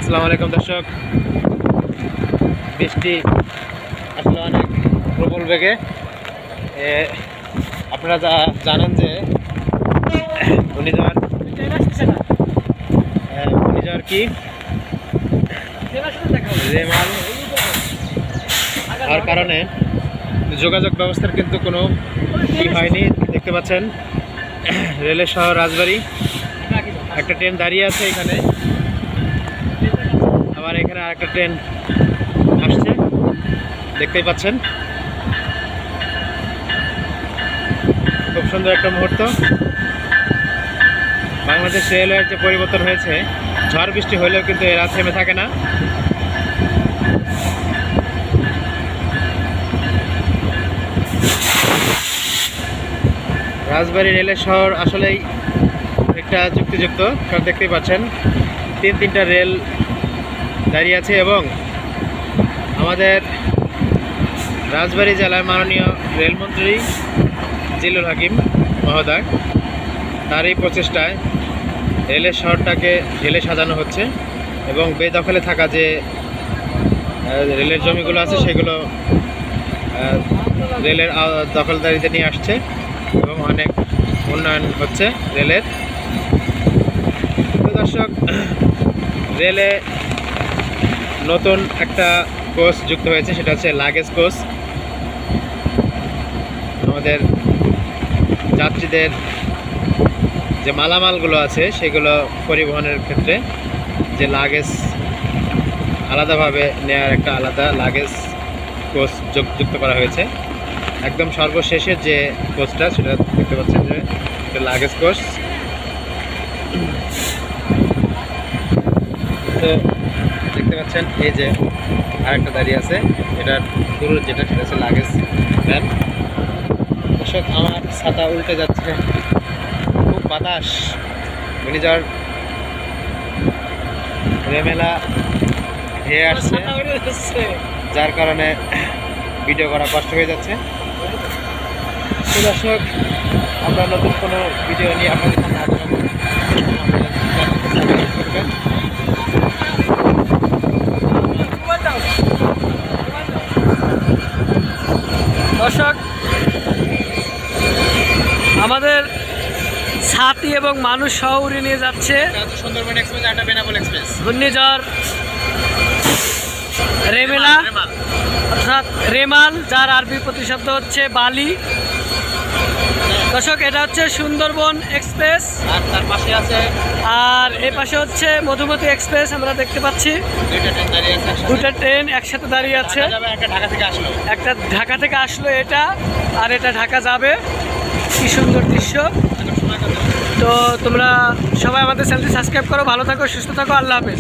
আসসালামু আলাইকুম দর্শক। বৃষ্টি আসলে অনেক প্রবল বেগে। আপনারা জানেন যে ঘূর্ণিঝড় কি রেমাল হওয়ার কারণে যোগাযোগ ব্যবস্থার কিন্তু কোনো ই হয়নি। দেখতে পাচ্ছেন রেলের শহর রাজবাড়ী, একটা ট্রেন দাঁড়িয়ে আছে এখানে, আবার এখানে আরেকটা ট্রেন আসছে, দেখতেই পাচ্ছেন। খুব সুন্দর একটা মুহূর্ত। বাংলাদেশ রেলওয়ের যে পরিবর্তন হয়েছে, ঝড় বৃষ্টি হলেও কিন্তু এরা থেমে থাকে না। রাজবাড়ী রেলের শহর আসলেই একটা যুক্তিযুক্ত, কারণ দেখতেই পাচ্ছেন তিনটা রেল দাঁড়িয়ে আছে এবং আমাদের রাজবাড়ী জেলার মাননীয় রেলমন্ত্রী জিলুল হাকিম মহোদয়, তার এই প্রচেষ্টায় রেলের শহরটাকে ঢেলে সাজানো হচ্ছে এবং বেদখলে থাকা যে রেলের জমিগুলো আছে সেগুলো রেলের দখলদারিতে নিয়ে আসছে এবং অনেক উন্নয়ন হচ্ছে রেলের। তো দর্শক, রেলে নতুন একটা কোচ যুক্ত হয়েছে, সেটা হচ্ছে লাগেজ কোচ। আমাদের যাত্রীদের যে মালামালগুলো আছে সেগুলো পরিবহনের ক্ষেত্রে যে লাগেজ আলাদাভাবে নেওয়ার একটা আলাদা লাগেজ কোচ যুক্ত করা হয়েছে। একদম সর্বশেষের যে কোচটা সেটা দেখতে পাচ্ছেন যে এটা লাগেজ কোচ। তো দেখতে পাচ্ছেন এই যে আরেকটা দাঁড়িয়ে আছে, এটার পুরো যেটা সেটা হচ্ছে লাগেজ ভ্যান। দর্শক, আমার ছাতা উল্টে যাচ্ছে, খুব বাতাস, ঘূর্ণিঝড় রেমেলা ধেয়ে আসছে, যার কারণে ভিডিও করা কষ্ট হয়ে যাচ্ছে। তো দর্শক, আমরা নতুন কোনো ভিডিও নিয়ে আপনাদের সামনে হাজির হব। দর্শক, আমাদের ছাতি এবং মানুষ সহ উড়ে নিয়ে যাচ্ছে সুন্দরবন এক্সপ্রেস, একটা বেনাপোল এক্সপ্রেস, ঘূর্ণিঝড় রেমেলা অর্থাৎ রেমাল, যার আরবি প্রতিশব্দ হচ্ছে বালি। দর্শক, এটা হচ্ছে সুন্দরবন এক্সপ্রেস, আর তার পাশে আছে, আর এ পাশে হচ্ছে মধুমতি এক্সপ্রেস। আমরা দেখতে পাচ্ছি দুটা ট্রেন একসাথে দাঁড়িয়ে আছে। একটা ঢাকা থেকে আসলো এটা, আর এটা ঢাকা যাবে। কি সুন্দর দৃশ্য। তো তোমরা সবাই আমাদের চ্যানেলটি সাবস্ক্রাইব করো। ভালো থাকো, সুস্থ থাকো, আল্লাহ হাফেজ।